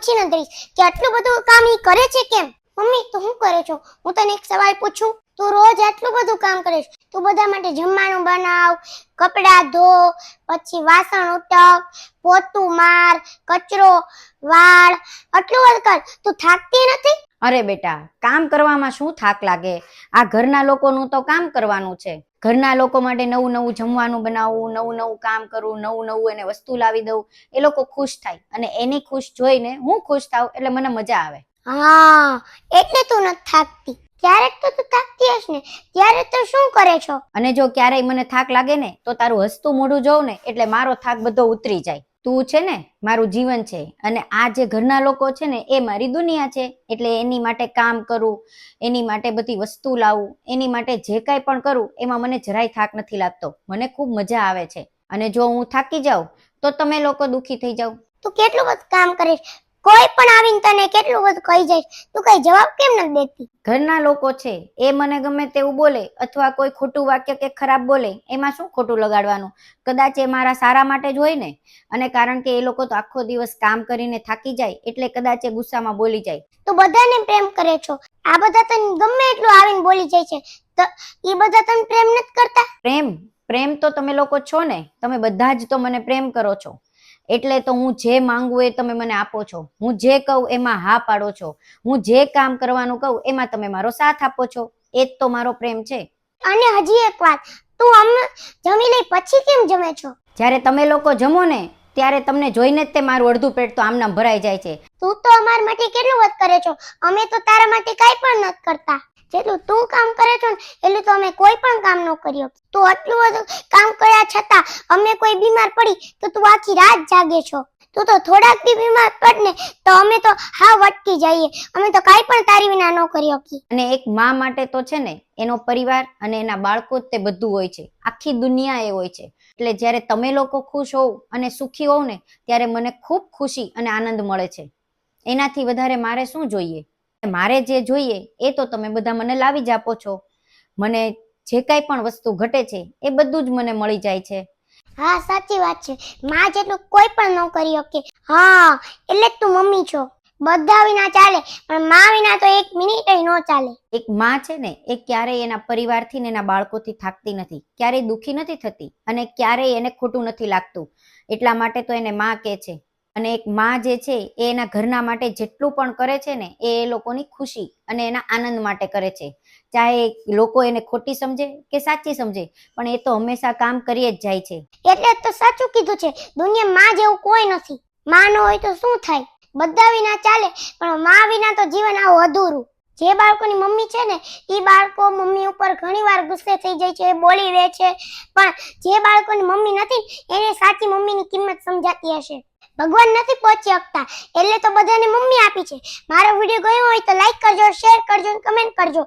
પૂછી ન દઈશ કે આટલું બધું કામ ઈ કરે છે કેમ. મમ્મી તું શું કરે છો? હું તને એક સવાલ પૂછું, તું રોજ આટલું બધું કામ કરે છે, તું બધા માટે જમવાનું બનાવ, કપડાં ધો, પછી વાસણ ઉટક, પોતું માર, કચરો વાળ, આટલું બધું કર, તું થાકતી નથી? અરે બેટા, કામ કરવામાં શું થાક લાગે? આ ઘરના લોકોનું તો કામ કરવાનું છે. ઘરના લોકો માટે નવું નવું જમવાનું બનાવવું, નવું નવું કામ કરવું, નવું નવું એને વસ્તુ લાવી દઉં, એ લોકો ખુશ થાય અને એની ખુશ જોઈને હું ખુશ થાઉં એટલે મને મજા આવે. હા, એટલે તું નથી થાકતી. ક્યારેક તો તું થાકતી હશ ને, ત્યારે તો શું કરે છો? અને જો ક્યારેય મને થાક લાગે ને તો તારું હસતું મોઢું જોઉં ને એટલે મારો થાક બધો ઉતરી જાય. તું છે ને મારું જીવન છે અને આ જે ઘરના લોકો છે ને એ મારી દુનિયા છે. એટલે એની માટે કામ કરું, એની માટે બધી વસ્તુ લાવું, એની માટે જે કાંઈ પણ કરું એમાં મને જરાય થાક નથી લાગતો. મને ખૂબ મજા આવે છે. અને જો હું થાકી જાઉં તો તમે લોકો દુખી થઈ જાવ. તું કેટલું બધું કામ કરે છે, કોઈ પણ આવીને તને કેટલું બધું કહી જાય, તું કઈ જવાબ કેમ નથી દેતી? ઘરના લોકો છે એ મને ગમે તેવું બોલે અથવા કોઈ ખોટું વાક્ય કે ખરાબ બોલે એમાં શું ખોટું લગાડવાનું? કદાચ એ મારા સારા માટે જ હોય ને. અને કારણ કે એ લોકો તો આખો દિવસ કામ કરીને થાકી જાય એટલે કદાચ એ ગુસ્સામાં બોલી જાય. તું બધાને પ્રેમ કરે છો, આ બધા તને ગમે એટલું આવીને બોલી જાય છે, તો એ બધા તને પ્રેમ નથી કરતા? પ્રેમ તો તમે લોકો છો ને, તમે બધા જ તો મને પ્રેમ કરો છો. એટલે તો હું જે માંગુ એ તમે મને આપો છો, હું જે કહું એમાં હા પાડો છો, હું જે કામ કરવાનું કહું એમાં તમે મારો સાથ આપો છો. એ જ તો મારો પ્રેમ છે. અને હજી એક વાત, તું અમને જમી લઈ પછી કેમ જમે છો? જ્યારે તમે લોકો જમો ને ત્યારે તમને જોઈને જ તે મારું અડધું પેટ તો આમનામ ભરાઈ જાય છે. તું તો અમારા માટે કેટલું બધું કરે છો, અમે તો તારા માટે કાંઈ પણ નથી કરતા. જેટલું તું કામ કરે છો ને એટલું તો અમે કોઈ પણ કામ ન કર્યો. તું આટલું બધું કામ કર્યા છતાં અમે કોઈ બીમાર પડી તો તું આખી રાત જાગે છો. તું તો થોડાક બી બીમાર પડ ને તો અમે તો હાવ અટકી જઈએ. અમે તો કાંઈ પણ તારી વિના ન કરી શકીએ. અને એક માં માટે તો છે ને એનો પરિવાર અને એના બાળકો જ તે બધું હોય છે. આખી દુનિયા એ હોય છે. એટલે જ્યારે તમે લોકો ખુશ હોવ અને સુખી હોવ ને ત્યારે મને ખૂબ ખુશી અને આનંદ મળે છે. એનાથી વધારે મારે શું જોઈએ? મારે જે જોઈએ એ તો તમે બધા મને લાવી જ આપો છો. મને જે કાંઈ પણ વસ્તુ ઘટે છે એ બધું જ મને મળી જાય છે. હા સાચી વાત છે, માં જેટલું કોઈ પણ ન કરી શકે. હા એટલે જ તું મમ્મી છો. બધા વિના ચાલે પણ માં વિના તો એક મિનિટય ન ચાલે. એક માં છે ને એ ક્યારેય એના પરિવારથી ને એના બાળકોથી થાકતી નથી, ક્યારેય દુઃખી નથી થતી અને ક્યારેય એને ખોટું નથી લાગતું. એટલા માટે તો એને માં કહે છે. અને એક માં જે છે એ એના ઘરના માટે જેટલું પણ કરે છે ને એ લોકોની ખુશી અને એના આનંદ માટે કરે છે. ચાહે લોકો એને ખોટી સમજે કે સાચી સમજે પણ એ તો હંમેશા કામ કરી જ જાય છે. એટલે જ તો સાચું કીધું છે, દુનિયામાં માં જેવું કોઈ નથી. માં ન હોય તો શું થાય? બધા વિના ચાલે પણ માં વિના તો જીવન આવું અધૂરું. જે બાળકોની મમ્મી છે ને એ બાળકો મમ્મી ઉપર ઘણીવાર ગુસ્સે થઈ જાય છે, બોલી દે છે, પણ જે બાળકોની મમ્મી નથી એને સાચી મમ્મીની કિંમત સમજાતી હશે. ભગવાન નથી પહોંચી શકતા એટલે તો બધાને મમ્મી આપી છે. મારો વિડીયો ગયો હોય તો લાઈક કરજો, શેર કરજો અને કમેન્ટ કરજો.